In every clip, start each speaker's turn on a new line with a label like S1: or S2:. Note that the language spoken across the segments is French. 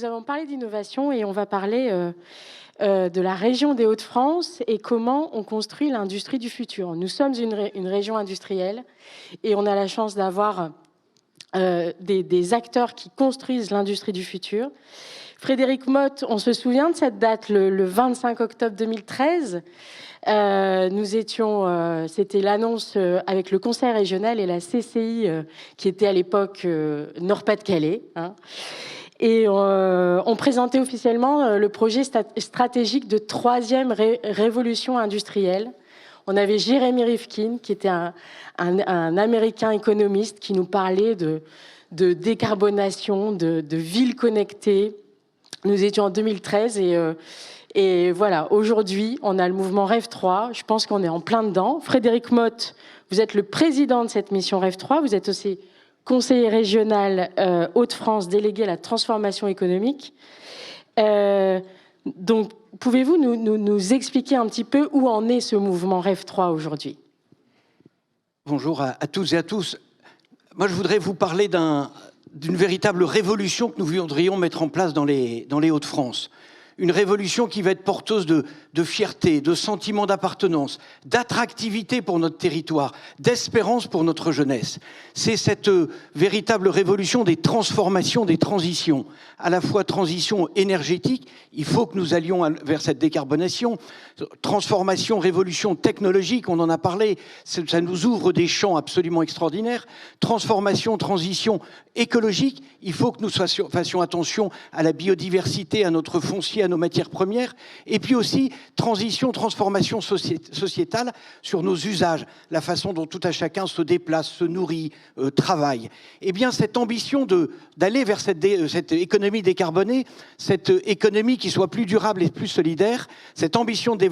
S1: nous avons parlé d'innovation et on va parler de la région des Hauts-de-France et comment on construit l'industrie du futur. Nous sommes une région industrielle et on a la chance d'avoir des acteurs qui construisent l'industrie du futur. Frédéric Motte, on se souvient de cette date, le 25 octobre 2013. Nous étions, c'était l'annonce avec le Conseil régional et la CCI, qui était à l'époque Nord-Pas-de-Calais. Hein. Et on présentait officiellement le projet stratégique de troisième révolution industrielle. On avait Jérémy Rifkin, qui était un Américain économiste, qui nous parlait de décarbonation, de villes connectées. Nous étions en 2013 et voilà, aujourd'hui, on a le mouvement Rêve 3. Je pense qu'on est en plein dedans. Frédéric Motte, vous êtes le président de cette mission Rêve 3. Vous êtes aussi conseiller régional Hauts-de-France délégué à la transformation économique. Donc, pouvez-vous nous expliquer un petit peu où en est ce mouvement Rêve 3 aujourd'hui?
S2: Bonjour à tous et à tous. Moi, je voudrais vous parler d'une véritable révolution que nous voudrions mettre en place dans les Hauts-de-France. Une révolution qui va être porteuse de fierté, de sentiment d'appartenance, d'attractivité pour notre territoire, d'espérance pour notre jeunesse. C'est cette véritable révolution des transformations, des transitions. À la fois transition énergétique, il faut que nous allions vers cette décarbonation, transformation, révolution technologique, on en a parlé, ça nous ouvre des champs absolument extraordinaires. Transformation, transition écologique, il faut que nous fassions attention à la biodiversité, à notre foncier, à nos matières premières, et puis aussi transition, transformation sociétale sur nos usages, la façon dont tout à chacun se déplace, se nourrit, travaille. Eh bien, cette ambition d'aller vers cette économie décarbonée, cette économie qui soit plus durable et plus solidaire, cette ambition de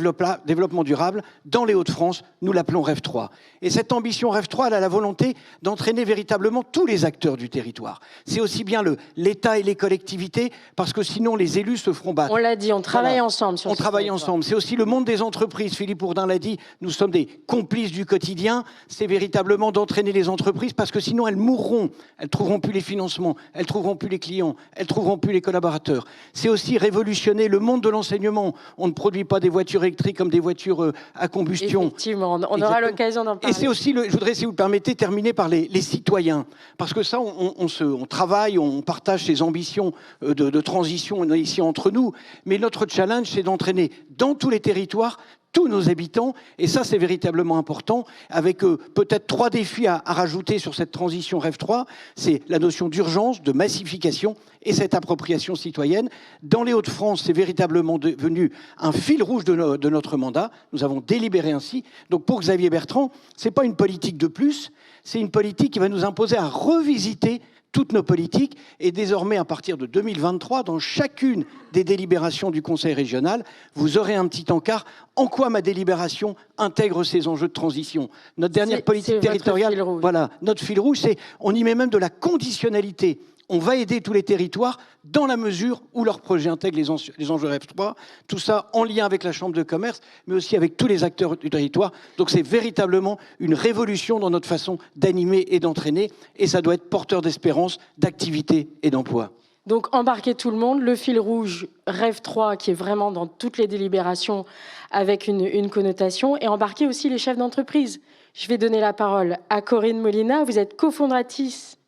S2: développement durable, dans les Hauts-de-France, nous l'appelons Rêve 3. Et cette ambition Rêve 3, elle a la volonté d'entraîner véritablement tous les acteurs du territoire. C'est aussi bien l'État et les collectivités, parce que sinon les élus se feront battre.
S1: On l'a dit, on travaille ensemble.
S2: On travaille ensemble. C'est aussi le monde des entreprises. Philippe Ourdin l'a dit, nous sommes des complices du quotidien. C'est véritablement d'entraîner les entreprises parce que sinon elles mourront. Elles ne trouveront plus les financements, elles ne trouveront plus les clients, elles ne trouveront plus les collaborateurs. C'est aussi révolutionner le monde de l'enseignement. On ne produit pas des voitures électriques comme des voitures à combustion.
S1: Effectivement, on aura l'occasion d'en parler.
S2: Et c'est aussi, je voudrais, si vous le permettez, terminer par les citoyens. Parce que ça, on travaille, on partage ces ambitions de transition ici entre nous. Mais notre challenge, c'est d'entraîner dans tous les territoires tous nos habitants, et ça c'est véritablement important, avec peut-être 3 défis à rajouter sur cette transition Rêve 3, c'est la notion d'urgence, de massification et cette appropriation citoyenne. Dans les Hauts-de-France, c'est véritablement devenu un fil rouge de notre mandat, nous avons délibéré ainsi. Donc pour Xavier Bertrand, c'est pas une politique de plus, c'est une politique qui va nous imposer à revisiter toutes nos politiques, et désormais, à partir de 2023, dans chacune des délibérations du Conseil régional, vous aurez un petit encart. En quoi ma délibération intègre ces enjeux de transition? Notre dernière politique territoriale, voilà, notre fil rouge, on y met même de la conditionnalité. On va aider tous les territoires dans la mesure où leurs projets intègrent les enjeux Rêve 3. Tout ça en lien avec la Chambre de commerce, mais aussi avec tous les acteurs du territoire. Donc c'est véritablement une révolution dans notre façon d'animer et d'entraîner. Et ça doit être porteur d'espérance, d'activité et d'emploi.
S1: Donc embarquer tout le monde, le fil rouge Rêve 3 qui est vraiment dans toutes les délibérations avec une connotation, et embarquer aussi les chefs d'entreprise. Je vais donner la parole à Corinne Molina, vous êtes cofondatrice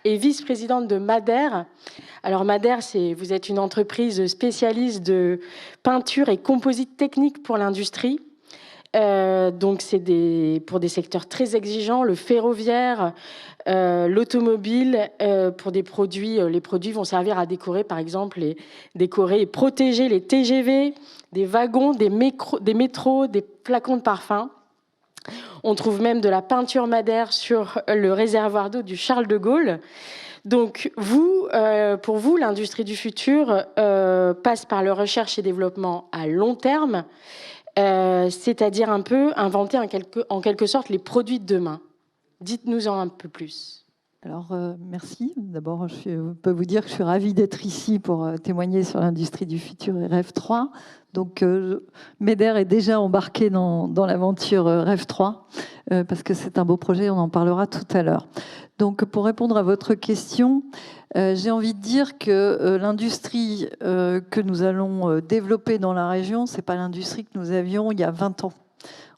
S1: et vice-présidente de Madère. Alors Madère, vous êtes une entreprise spécialiste de peinture et composite technique pour l'industrie. Donc c'est pour des secteurs très exigeants, le ferroviaire, l'automobile, pour des produits. Les produits vont servir à décorer, par exemple, décorer et protéger les TGV, des wagons, des métros, des flacons de parfum. On trouve même de la peinture Madère sur le réservoir d'eau du Charles de Gaulle. Donc, pour vous, l'industrie du futur passe par la recherche et développement à long terme, c'est-à-dire un peu inventer en quelque sorte les produits de demain. Dites-nous-en un peu plus.
S3: Alors, merci. D'abord, je peux vous dire que je suis ravie d'être ici pour témoigner sur l'industrie du futur et Rêve 3. Donc, MEDER est déjà embarqué dans l'aventure Rêve 3, parce que c'est un beau projet, on en parlera tout à l'heure. Donc, pour répondre à votre question, j'ai envie de dire que l'industrie que nous allons développer dans la région, c'est pas l'industrie que nous avions il y a 20 ans.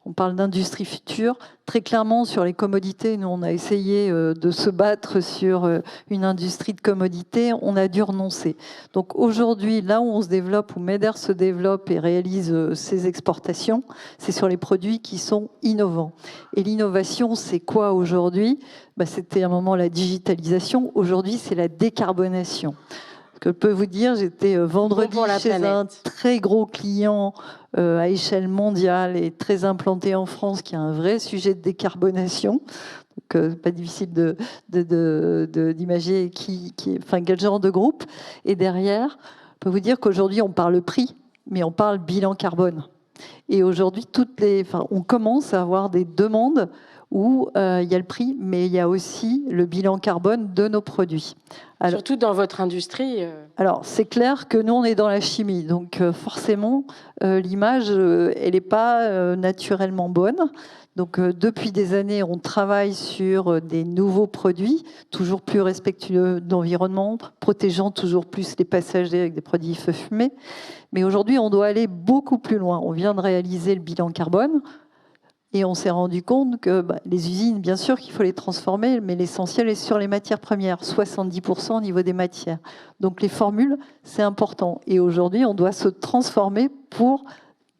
S3: On parle d'industrie future. Très clairement, sur les commodités, nous, on a essayé de se battre sur une industrie de commodités. On a dû renoncer. Donc aujourd'hui, là où on se développe, où MEDER se développe et réalise ses exportations, c'est sur les produits qui sont innovants. Et l'innovation, c'est quoi aujourd'hui ? C'était à un moment la digitalisation. Aujourd'hui, c'est la décarbonation. Ce que je peux vous dire, j'étais vendredi chez un très gros client à échelle mondiale et très implanté en France, qui a un vrai sujet de décarbonation. Donc, pas difficile d'imager quel genre de groupe. Et derrière, je peux vous dire qu'aujourd'hui, on parle prix, mais on parle bilan carbone. Et aujourd'hui, on commence à avoir des demandes où il y a le prix, mais il y a aussi le bilan carbone de nos produits.
S1: Alors, surtout dans votre industrie.
S3: Alors, c'est clair que nous, on est dans la chimie. Donc, forcément, l'image, elle n'est pas naturellement bonne. Donc, depuis des années, on travaille sur des nouveaux produits, toujours plus respectueux de l'environnement, protégeant toujours plus les passagers avec des produits feu fumé. Mais aujourd'hui, on doit aller beaucoup plus loin. On vient de réaliser le bilan carbone. Et on s'est rendu compte que les usines, bien sûr qu'il faut les transformer, mais l'essentiel est sur les matières premières, 70% au niveau des matières. Donc les formules, c'est important. Et aujourd'hui, on doit se transformer pour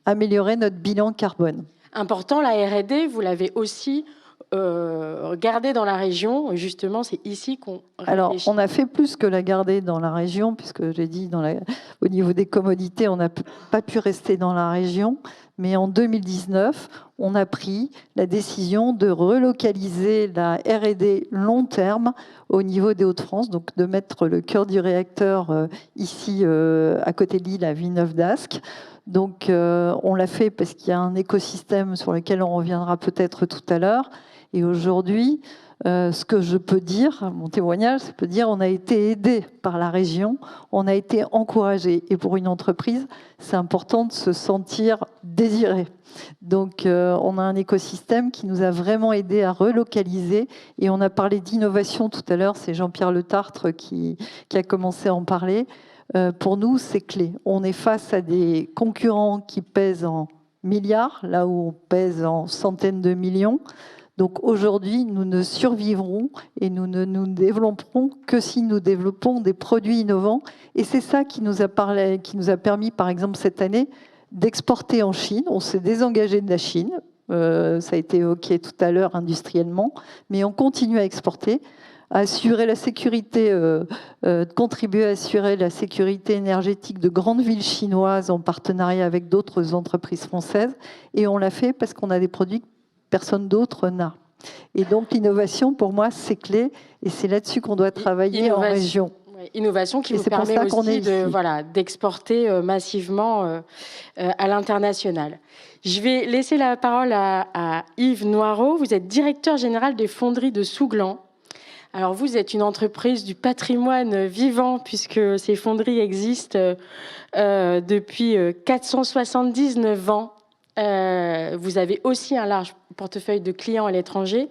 S3: améliorer notre bilan carbone.
S1: Important, la R&D, vous l'avez aussi garder dans la région. Justement, c'est ici qu'on réfléchit.
S3: Alors, on a fait plus que la garder dans la région, puisque j'ai dit, au niveau des commodités, on n'a pas pu rester dans la région. Mais en 2019, on a pris la décision de relocaliser la R&D long terme au niveau des Hauts-de-France, donc de mettre le cœur du réacteur ici, à côté de Lille, à Villeneuve-d'Ascq. Donc, on l'a fait parce qu'il y a un écosystème sur lequel on reviendra peut-être tout à l'heure. Et aujourd'hui, ce que je peux dire, mon témoignage, je peux dire on a été aidé par la région, on a été encouragé. Et pour une entreprise, c'est important de se sentir désiré. Donc, on a un écosystème qui nous a vraiment aidé à relocaliser. Et on a parlé d'innovation tout à l'heure, c'est Jean-Pierre Le Tartre qui a commencé à en parler. Pour nous, c'est clé. On est face à des concurrents qui pèsent en milliards, là où on pèse en centaines de millions. Donc aujourd'hui, nous ne survivrons et nous ne nous développerons que si nous développons des produits innovants. Et c'est ça qui nous a permis, par exemple, cette année, d'exporter en Chine. On s'est désengagé de la Chine. Ça a été évoqué tout à l'heure industriellement. Mais on continue à exporter, à assurer la sécurité, contribuer à assurer la sécurité énergétique de grandes villes chinoises en partenariat avec d'autres entreprises françaises. Et on l'a fait parce qu'on a des produits personne d'autre n'a. Et donc l'innovation, pour moi, c'est clé, et c'est là-dessus qu'on doit travailler en région.
S1: Innovation qui vous permet aussi d'exporter massivement à l'international. Je vais laisser la parole à Yves Noireau. Vous êtes directeur général des fonderies de Souglan. Alors vous êtes une entreprise du patrimoine vivant, puisque ces fonderies existent depuis 479 ans. Vous avez aussi un large portefeuille de clients à l'étranger,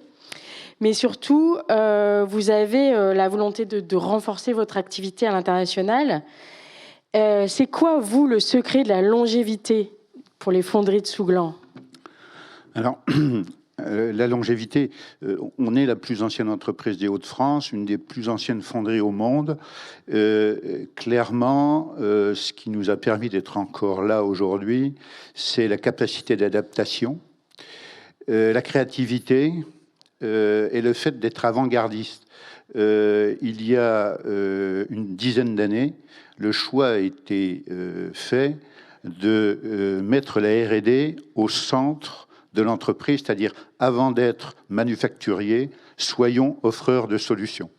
S1: mais surtout, vous avez la volonté de renforcer votre activité à l'international. C'est quoi, vous, le secret de la longévité pour les fonderies de Souglan ?
S4: Alors, la longévité, on est la plus ancienne entreprise des Hauts-de-France, une des plus anciennes fonderies au monde. Clairement, ce qui nous a permis d'être encore là aujourd'hui, c'est la capacité d'adaptation, la créativité et le fait d'être avant-gardiste. Il y a une dizaine d'années, le choix a été fait de mettre la R&D au centre de l'entreprise, c'est-à-dire avant d'être manufacturier, soyons offreurs de solutions.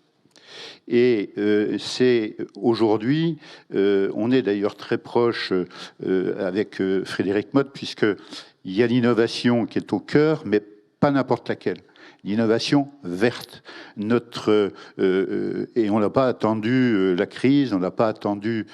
S4: Et c'est aujourd'hui, on est d'ailleurs très proche avec Frédéric Motte, puisqu'il y a l'innovation qui est au cœur, mais pas n'importe laquelle. l'innovation verte. Et on n'a pas attendu la crise, on n'a pas attendu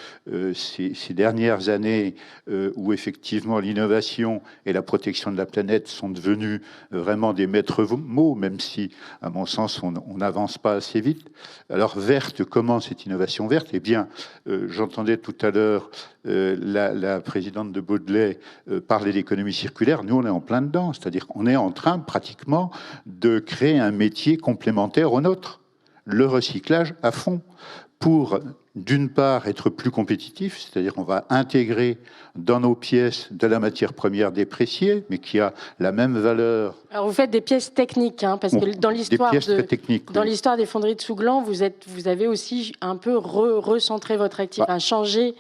S4: ces dernières années où effectivement l'innovation et la protection de la planète sont devenus vraiment des maîtres mots, même si, à mon sens, on n'avance pas assez vite. Alors, verte, comment cette innovation verte? Eh bien, j'entendais tout à l'heure la présidente de Baudelaire parler d'économie circulaire. Nous, on est en plein dedans, c'est-à-dire qu'on est en train pratiquement de créer un métier complémentaire au nôtre, le recyclage à fond, pour d'une part être plus compétitif, c'est-à-dire qu'on va intégrer dans nos pièces de la matière première dépréciée, mais qui a la même valeur.
S1: Alors vous faites des pièces techniques, hein, parce que dans l'histoire l'histoire des fonderies de Souglan, vous avez aussi un peu recentré votre activité, changé.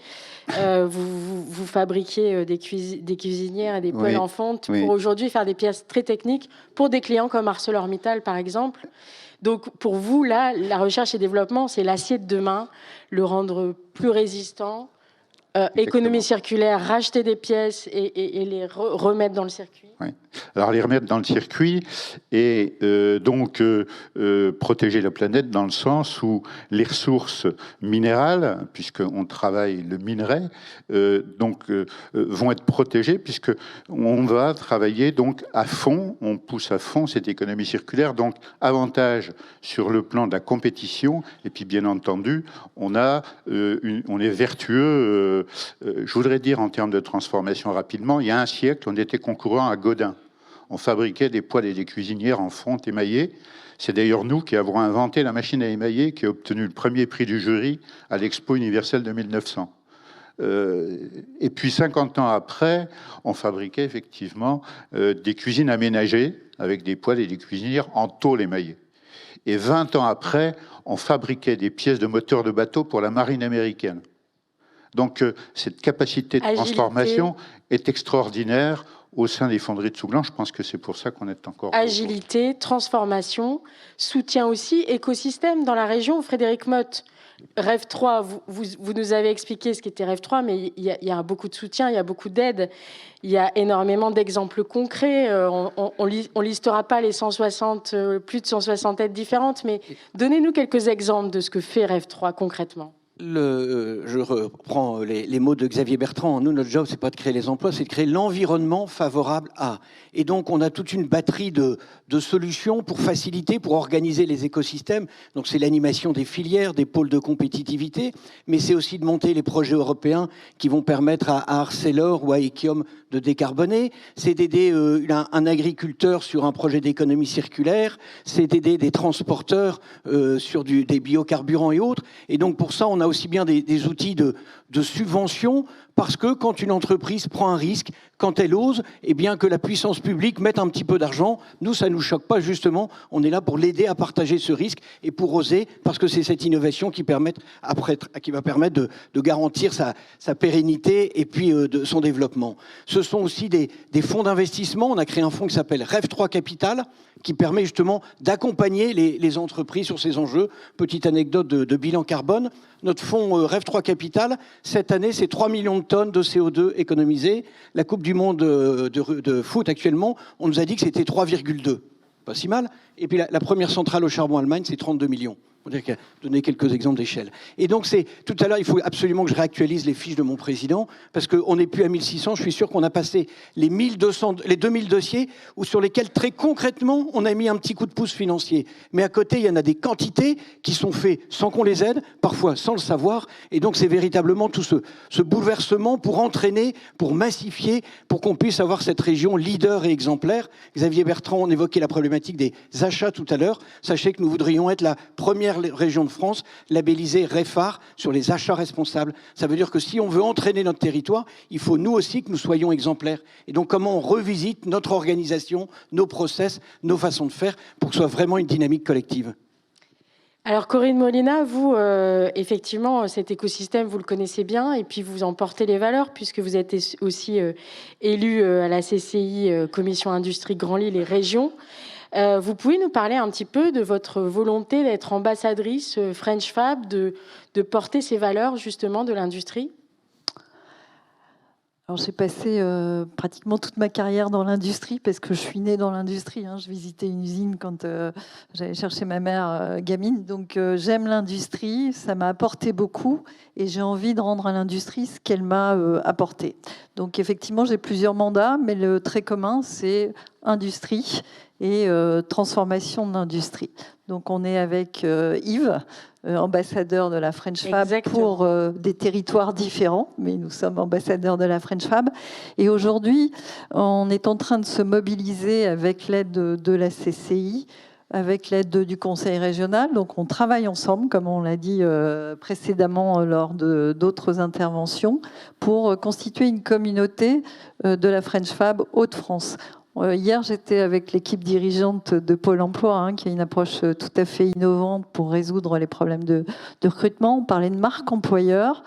S1: Vous fabriquez des cuisinières et des poêles en fonte pour aujourd'hui faire des pièces très techniques pour des clients comme ArcelorMittal par exemple. Donc pour vous, là, la recherche et développement, c'est l'acier de demain, le rendre plus résistant, économie circulaire, racheter des pièces et les remettre dans le circuit.
S4: Oui. Alors les remettre dans le circuit et donc protéger la planète dans le sens où les ressources minérales, puisqu'on travaille le minerai, vont être protégées puisqu'on va travailler donc à fond, on pousse à fond cette économie circulaire, donc avantage sur le plan de la compétition et puis bien entendu on est vertueux. Je voudrais dire en termes de transformation rapidement, il y a un siècle on était concurrent à Godin. On fabriquait des poêles et des cuisinières en fonte émaillée. C'est d'ailleurs nous qui avons inventé la machine à émailler qui a obtenu le premier prix du jury à l'Expo universelle de 1900. Et puis 50 ans après, on fabriquait effectivement des cuisines aménagées avec des poêles et des cuisinières en tôle émaillée. Et 20 ans après, on fabriquait des pièces de moteurs de bateau pour la marine américaine. Donc cette capacité de transformation est extraordinaire au sein des fonderies de Souglan. Je pense que c'est pour ça qu'on est encore...
S1: Agilité, transformation, soutien aussi, écosystème dans la région. Frédéric Motte, Rêve 3, vous nous avez expliqué ce qu'était Rêve 3, mais il y a beaucoup de soutien, il y a beaucoup d'aide, il y a énormément d'exemples concrets. On listera pas les plus de 160 aides différentes, mais donnez-nous quelques exemples de ce que fait Rêve 3 concrètement.
S2: Je reprends les mots de Xavier Bertrand. Nous, notre job, c'est pas de créer les emplois, c'est de créer l'environnement favorable à. Et donc, on a toute une batterie de solutions pour faciliter, pour organiser les écosystèmes. Donc, c'est l'animation des filières, des pôles de compétitivité, mais c'est aussi de monter les projets européens qui vont permettre à Arcelor ou à Ekiom de décarboner. C'est d'aider un agriculteur sur un projet d'économie circulaire. C'est d'aider des transporteurs sur des biocarburants et autres. Et donc, pour ça, on a aussi bien des outils de subvention, parce que quand une entreprise prend un risque, quand elle ose, eh bien que la puissance publique mette un petit peu d'argent, nous, ça ne nous choque pas, justement. On est là pour l'aider à partager ce risque et pour oser, parce que c'est cette innovation qui va permettre de garantir sa pérennité et puis de son développement. Ce sont aussi des fonds d'investissement. On a créé un fonds qui s'appelle Rêve 3 Capital, qui permet justement d'accompagner les entreprises sur ces enjeux. Petite anecdote de bilan carbone. Notre fonds Rêve 3 Capital, cette année, c'est 3 millions de tonnes de CO2 économisées. La Coupe du Monde de foot actuellement, on nous a dit que c'était 3,2. Pas si mal. Et puis la première centrale au charbon Allemagne, c'est 32 millions. On va donner quelques exemples d'échelle. Et donc, tout à l'heure, il faut absolument que je réactualise les fiches de mon président, parce qu'on n'est plus à 1600. Je suis sûr qu'on a passé les 2000 dossiers sur lesquels, très concrètement, on a mis un petit coup de pouce financier. Mais à côté, il y en a des quantités qui sont faites sans qu'on les aide, parfois sans le savoir. Et donc, c'est véritablement tout ce bouleversement pour entraîner, pour massifier, pour qu'on puisse avoir cette région leader et exemplaire. Xavier Bertrand, on évoquait la problématique des achats tout à l'heure. Sachez que nous voudrions être la première région de France labellisée REFAR sur les achats responsables. Ça veut dire que si on veut entraîner notre territoire, il faut nous aussi que nous soyons exemplaires. Et donc comment on revisite notre organisation, nos process, nos façons de faire pour que ce soit vraiment une dynamique collective.
S1: Alors Corinne Molina, vous, effectivement, cet écosystème, vous le connaissez bien et puis vous en portez les valeurs puisque vous êtes aussi élue à la CCI, Commission Industrie Grand Lille et Région. Vous pouvez nous parler un petit peu de votre volonté d'être ambassadrice French Fab, de porter ces valeurs justement de l'industrie ?
S3: Alors, j'ai passé pratiquement toute ma carrière dans l'industrie parce que je suis née dans l'industrie. Je visitais une usine quand j'allais chercher ma mère gamine. Donc, j'aime l'industrie, ça m'a apporté beaucoup et j'ai envie de rendre à l'industrie ce qu'elle m'a apporté. Donc, effectivement, j'ai plusieurs mandats, mais le trait commun, c'est industrie et transformation de l'industrie. Donc, on est avec Yves, ambassadeur de la French Fab. Exactement. Pour des territoires différents, mais nous sommes ambassadeurs de la French Fab. Et aujourd'hui, on est en train de se mobiliser avec l'aide de la CCI, avec l'aide du Conseil régional. Donc, on travaille ensemble, comme on l'a dit précédemment lors d'autres interventions, pour constituer une communauté de la French Fab Hauts-de-France. Hier, j'étais avec l'équipe dirigeante de Pôle emploi, qui a une approche tout à fait innovante pour résoudre les problèmes de recrutement. On parlait de marque employeur.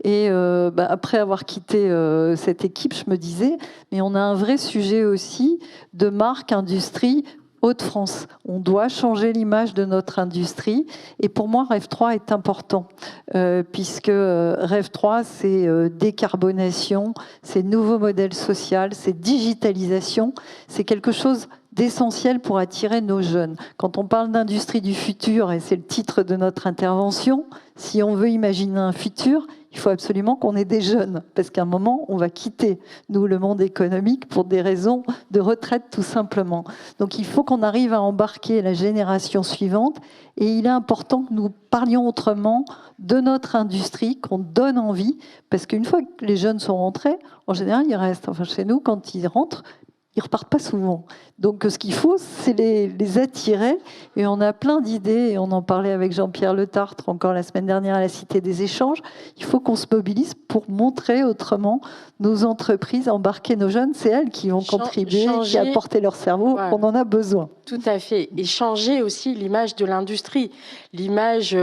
S3: Et après avoir quitté cette équipe, je me disais, mais on a un vrai sujet aussi de marque industrie Hauts-de-France. On doit changer l'image de notre industrie. Et pour moi, Rêve 3 est important, puisque Rêve 3, c'est décarbonation, c'est nouveau modèle social, c'est digitalisation. C'est quelque chose d'essentiel pour attirer nos jeunes. Quand on parle d'industrie du futur, et c'est le titre de notre intervention, si on veut imaginer un futur, il faut absolument qu'on ait des jeunes, parce qu'à un moment, on va quitter, nous, le monde économique pour des raisons de retraite, tout simplement. Donc, il faut qu'on arrive à embarquer la génération suivante, et il est important que nous parlions autrement de notre industrie, qu'on donne envie, parce qu'une fois que les jeunes sont rentrés, en général, ils restent. Enfin, chez nous, quand ils rentrent, ils repartent pas souvent. Donc, ce qu'il faut, c'est les attirer. Et on a plein d'idées. Et on en parlait avec Jean-Pierre Le Tartre encore la semaine dernière à la Cité des Échanges. Il faut qu'on se mobilise pour montrer autrement nos entreprises, embarquer nos jeunes. C'est elles qui vont contribuer, qui apporter leur cerveau. Ouais. On en a besoin.
S1: Tout à fait. Et changer aussi l'image de l'industrie. L'image,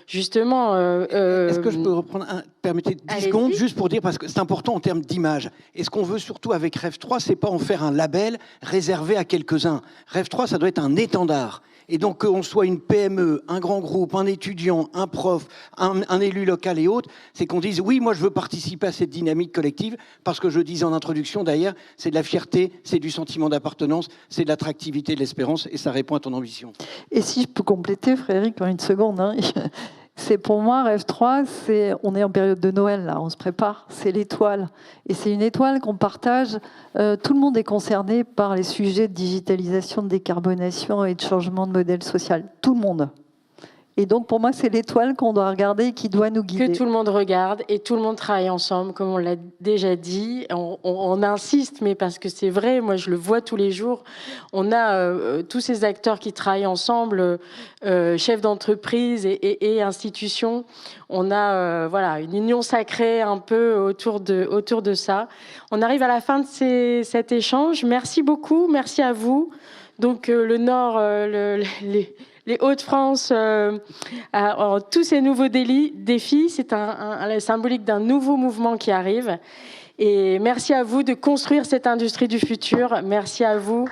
S1: justement...
S2: Est-ce que je peux reprendre permettez 10 secondes, juste pour dire, parce que c'est important en termes d'image. Et ce qu'on veut surtout avec Rêve 3, c'est pas en faire un label réservé à quelques-uns. Rêve 3, ça doit être un étendard. Et donc, qu'on soit une PME, un grand groupe, un étudiant, un prof, un élu local et autres, c'est qu'on dise, oui, moi, je veux participer à cette dynamique collective, parce que je disais en introduction, d'ailleurs, c'est de la fierté, c'est du sentiment d'appartenance, c'est de l'attractivité, de l'espérance, et ça répond à ton ambition.
S3: Et si je peux compléter, Frédéric, en une seconde, c'est pour moi, Rêve 3, on est en période de Noël, là, on se prépare, c'est l'étoile. Et c'est une étoile qu'on partage. Tout le monde est concerné par les sujets de digitalisation, de décarbonation et de changement de modèle social. Tout le monde. Et donc, pour moi, c'est l'étoile qu'on doit regarder et qui doit nous guider.
S1: Que tout le monde regarde et tout le monde travaille ensemble, comme on l'a déjà dit. On insiste, mais parce que c'est vrai, moi, je le vois tous les jours. On a tous ces acteurs qui travaillent ensemble, chefs d'entreprise et institutions. On a voilà, une union sacrée un peu autour de ça. On arrive à la fin de cet échange. Merci beaucoup, merci à vous. Donc, le Nord, les Hauts-de-France, tous ces nouveaux défis, c'est la symbolique d'un nouveau mouvement qui arrive. Et merci à vous de construire cette industrie du futur. Merci à vous.